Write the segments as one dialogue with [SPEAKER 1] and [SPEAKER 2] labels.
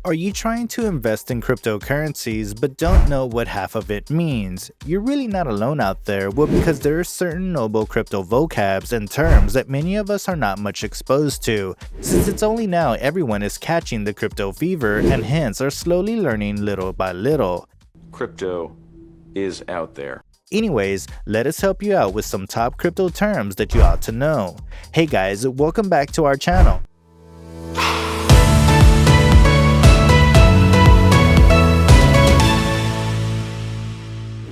[SPEAKER 1] Are you trying to invest in cryptocurrencies but don't know what half of it means? You're really not alone out there, well, because there are certain noble crypto vocabs and terms that many of us are not much exposed to, since it's only now everyone is catching the crypto fever and hence are slowly learning little by little.
[SPEAKER 2] Crypto is out there.
[SPEAKER 1] Anyways, let us help you out with some top crypto terms that you ought to know. Hey guys, welcome back to our channel.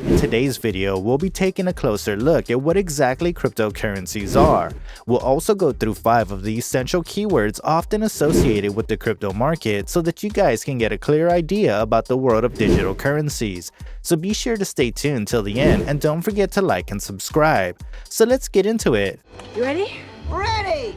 [SPEAKER 1] In today's video, we'll be taking a closer look at what exactly cryptocurrencies are. We'll also go through 5 of the essential keywords often associated with the crypto market so that you guys can get a clear idea about the world of digital currencies. So be sure to stay tuned till the end and don't forget to like and subscribe. So let's get into it.
[SPEAKER 3] You ready? Ready!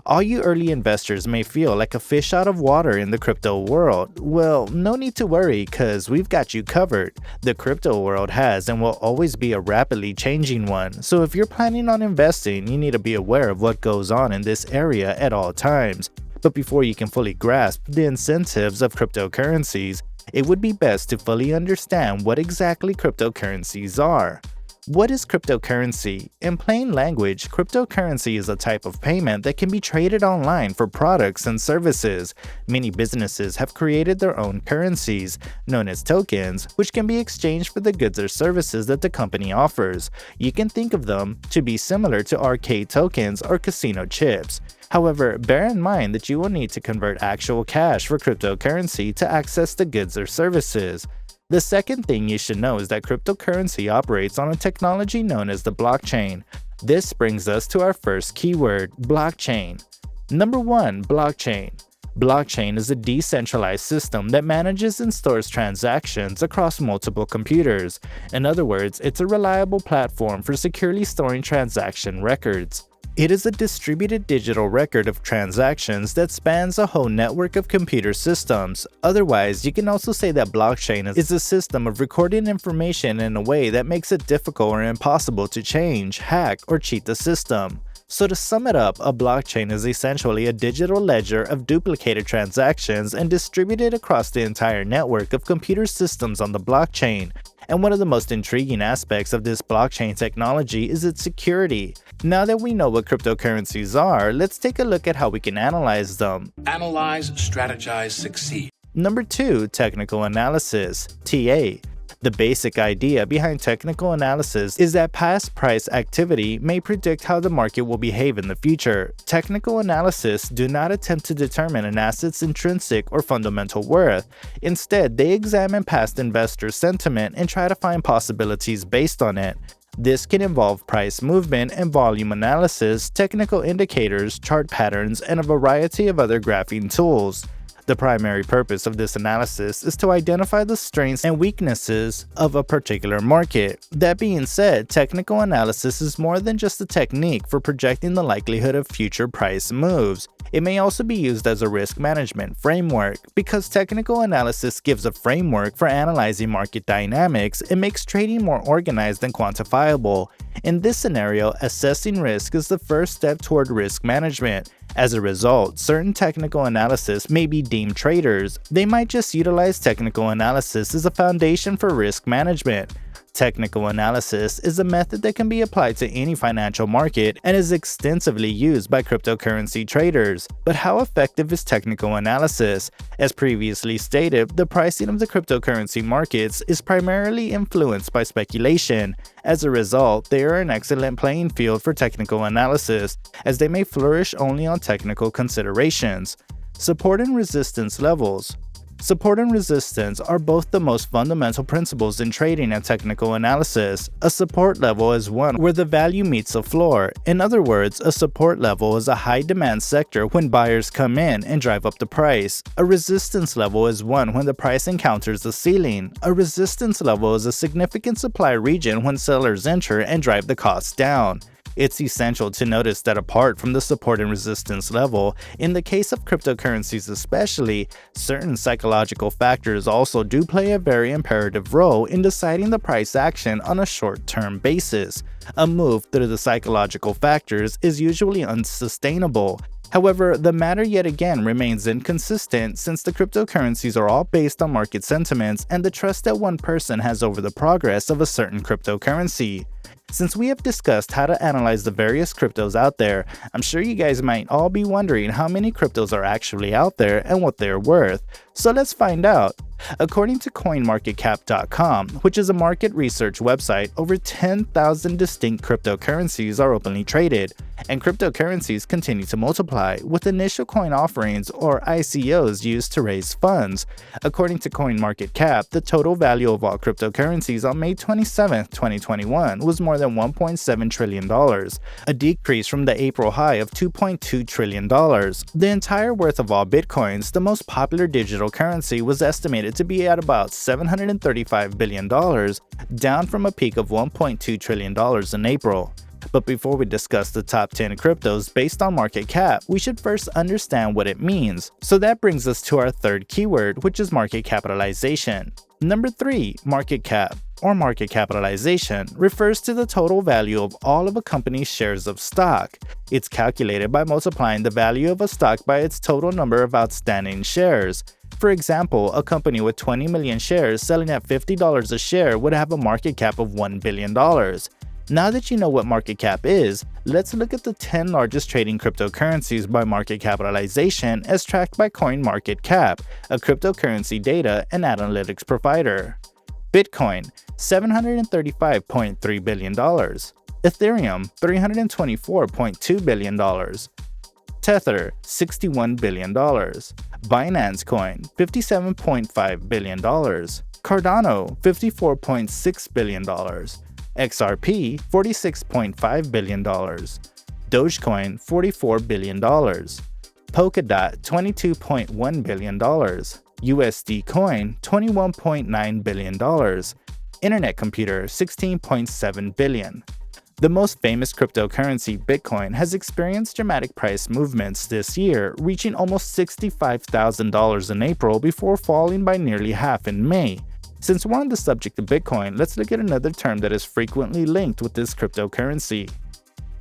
[SPEAKER 1] All you early investors may feel like a fish out of water in the crypto world. Well, no need to worry, cause we've got you covered. The crypto world has and will always be a rapidly changing one, so if you're planning on investing, you need to be aware of what goes on in this area at all times. But before you can fully grasp the incentives of cryptocurrencies, it would be best to fully understand what exactly cryptocurrencies are. What is cryptocurrency? In plain language, cryptocurrency is a type of payment that can be traded online for products and services. Many businesses have created their own currencies, known as tokens, which can be exchanged for the goods or services that the company offers. You can think of them to be similar to arcade tokens or casino chips. However, bear in mind that you will need to convert actual cash for cryptocurrency to access the goods or services. The second thing you should know is that cryptocurrency operates on a technology known as the blockchain. This brings us to our first keyword, blockchain. Number 1, blockchain. Blockchain is a decentralized system that manages and stores transactions across multiple computers. In other words, it's a reliable platform for securely storing transaction records. It is a distributed digital record of transactions that spans a whole network of computer systems. Otherwise, you can also say that blockchain is a system of recording information in a way that makes it difficult or impossible to change, hack, or cheat the system. So to sum it up, a blockchain is essentially a digital ledger of duplicated transactions and distributed across the entire network of computer systems on the blockchain. And one of the most intriguing aspects of this blockchain technology is its security. Now that we know what cryptocurrencies are, let's take a look at how we can analyze them.
[SPEAKER 4] Analyze, strategize, succeed.
[SPEAKER 1] Number 2, technical analysis, TA. The basic idea behind technical analysis is that past price activity may predict how the market will behave in the future. Technical analysis do not attempt to determine an asset's intrinsic or fundamental worth. Instead, they examine past investor sentiment and try to find possibilities based on it. This can involve price movement and volume analysis, technical indicators, chart patterns, and a variety of other graphing tools. The primary purpose of this analysis is to identify the strengths and weaknesses of a particular market. That being said, technical analysis is more than just a technique for projecting the likelihood of future price moves. It may also be used as a risk management framework. Because technical analysis gives a framework for analyzing market dynamics, it makes trading more organized and quantifiable. In this scenario, assessing risk is the first step toward risk management. As a result, certain technical analysis may be deemed traders. They might just utilize technical analysis as a foundation for risk management. Technical analysis is a method that can be applied to any financial market and is extensively used by cryptocurrency traders. But how effective is technical analysis? As previously stated, the pricing of the cryptocurrency markets is primarily influenced by speculation. As a result, they are an excellent playing field for technical analysis, as they may flourish only on technical considerations. Support and resistance levels. Support and resistance are both the most fundamental principles in trading and technical analysis. A support level is one where the value meets a floor. In other words, a support level is a high demand sector when buyers come in and drive up the price. A resistance level is one when the price encounters a ceiling. A resistance level is a significant supply region when sellers enter and drive the costs down. It's essential to notice that apart from the support and resistance level, in the case of cryptocurrencies especially, certain psychological factors also do play a very imperative role in deciding the price action on a short-term basis. A move through the psychological factors is usually unsustainable. However, the matter yet again remains inconsistent since the cryptocurrencies are all based on market sentiments and the trust that one person has over the progress of a certain cryptocurrency. Since we have discussed how to analyze the various cryptos out there, I'm sure you guys might all be wondering how many cryptos are actually out there and what they're worth. So let's find out. According to CoinMarketCap.com, which is a market research website, over 10,000 distinct cryptocurrencies are openly traded, and cryptocurrencies continue to multiply, with initial coin offerings or ICOs used to raise funds. According to CoinMarketCap, the total value of all cryptocurrencies on May 27, 2021 was more than $1.7 trillion, a decrease from the April high of $2.2 trillion. The entire worth of all Bitcoins, the most popular digital currency, was estimated to be at about $735 billion, down from a peak of $1.2 trillion in April. But before we discuss the top 10 cryptos based on market cap, we should first understand what it means. So that brings us to our third keyword, which is market capitalization. Number 3, market cap, or market capitalization, refers to the total value of all of a company's shares of stock. It's calculated by multiplying the value of a stock by its total number of outstanding shares. For example, a company with 20 million shares selling at $50 a share would have a market cap of $1 billion. Now that you know what market cap is, let's look at the 10 largest trading cryptocurrencies by market capitalization as tracked by CoinMarketCap, a cryptocurrency data and analytics provider. Bitcoin, $735.3 billion. Ethereum, $324.2 billion. Tether, $61 billion. Binance Coin, $57.5 billion. Cardano, $54.6 billion. XRP, $46.5 billion. Dogecoin, $44 billion. Polkadot, $22.1 billion. USD Coin, $21.9 billion. Internet Computer, $16.7 billion. The most famous cryptocurrency, Bitcoin, has experienced dramatic price movements this year, reaching almost $65,000 in April before falling by nearly half in May. Since we're on the subject of Bitcoin, let's look at another term that is frequently linked with this cryptocurrency.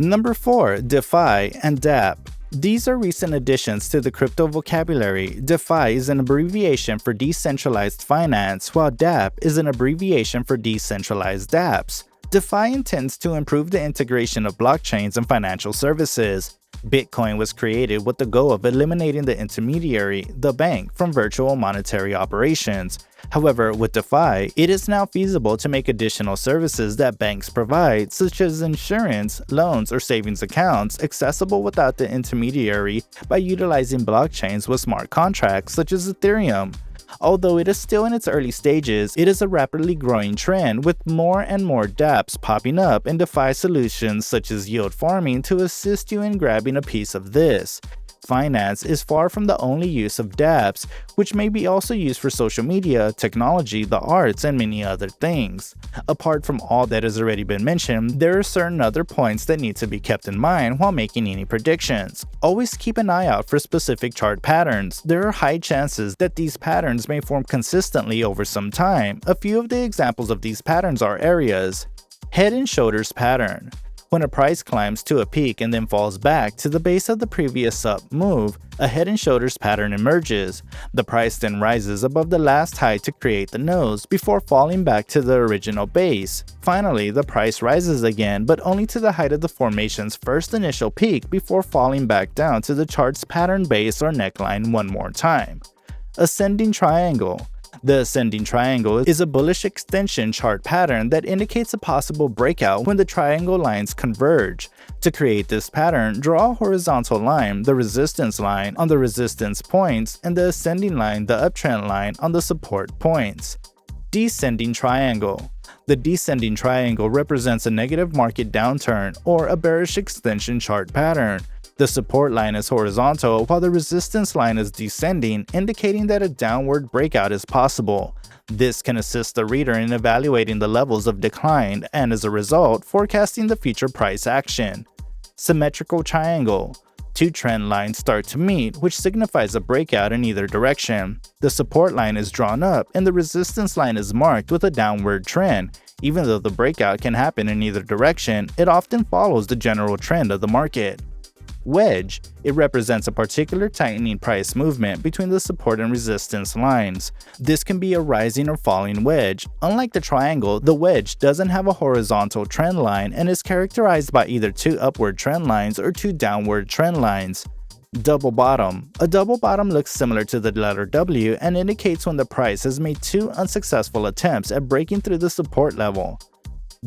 [SPEAKER 1] Number 4, DeFi and dApp. These are recent additions to the crypto vocabulary. DeFi is an abbreviation for decentralized finance, while dApp is an abbreviation for decentralized dApps. DeFi intends to improve the integration of blockchains and financial services. Bitcoin was created with the goal of eliminating the intermediary, the bank, from virtual monetary operations. However, with DeFi, it is now feasible to make additional services that banks provide, such as insurance, loans, or savings accounts, accessible without the intermediary by utilizing blockchains with smart contracts such as Ethereum. Although it is still in its early stages, it is a rapidly growing trend with more and more dApps popping up and DeFi solutions such as yield farming to assist you in grabbing a piece of this. Finance is far from the only use of dApps, which may be also used for social media, technology, the arts, and many other things. Apart from all that has already been mentioned, there are certain other points that need to be kept in mind while making any predictions. Always keep an eye out for specific chart patterns. There are high chances that these patterns may form consistently over some time. A few of the examples of these patterns are areas. Head and shoulders pattern. When a price climbs to a peak and then falls back to the base of the previous up move, a head and shoulders pattern emerges. The price then rises above the last high to create the nose before falling back to the original base. Finally, the price rises again, but only to the height of the formation's first initial peak before falling back down to the chart's pattern base or neckline one more time. Ascending triangle. The ascending triangle is a bullish extension chart pattern that indicates a possible breakout when the triangle lines converge. To create this pattern, draw a horizontal line, the resistance line, on the resistance points, and the ascending line, the uptrend line, on the support points. Descending triangle. The descending triangle represents a negative market downturn or a bearish extension chart pattern. The support line is horizontal while the resistance line is descending, indicating that a downward breakout is possible. This can assist the reader in evaluating the levels of decline and, as a result, forecasting the future price action. Symmetrical triangle. Two trend lines start to meet, which signifies a breakout in either direction. The support line is drawn up and the resistance line is marked with a downward trend. Even though the breakout can happen in either direction, it often follows the general trend of the market. Wedge. It represents a particular tightening price movement between the support and resistance lines. This can be a rising or falling wedge. Unlike the triangle, the wedge doesn't have a horizontal trend line and is characterized by either two upward trend lines or two downward trend lines. Double bottom. A double bottom looks similar to the letter W and indicates when the price has made two unsuccessful attempts at breaking through the support level.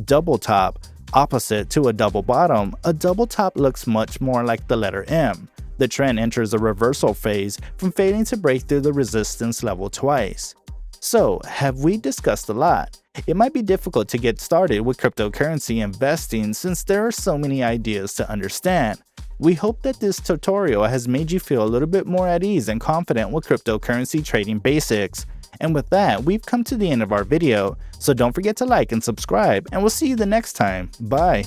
[SPEAKER 1] Double top. Opposite to a double bottom, a double top looks much more like the letter M. The trend enters a reversal phase from failing to break through the resistance level twice. So, have we discussed a lot? It might be difficult to get started with cryptocurrency investing since there are so many ideas to understand. We hope that this tutorial has made you feel a little bit more at ease and confident with cryptocurrency trading basics. And with that, we've come to the end of our video, so don't forget to like and subscribe, and we'll see you the next time. Bye!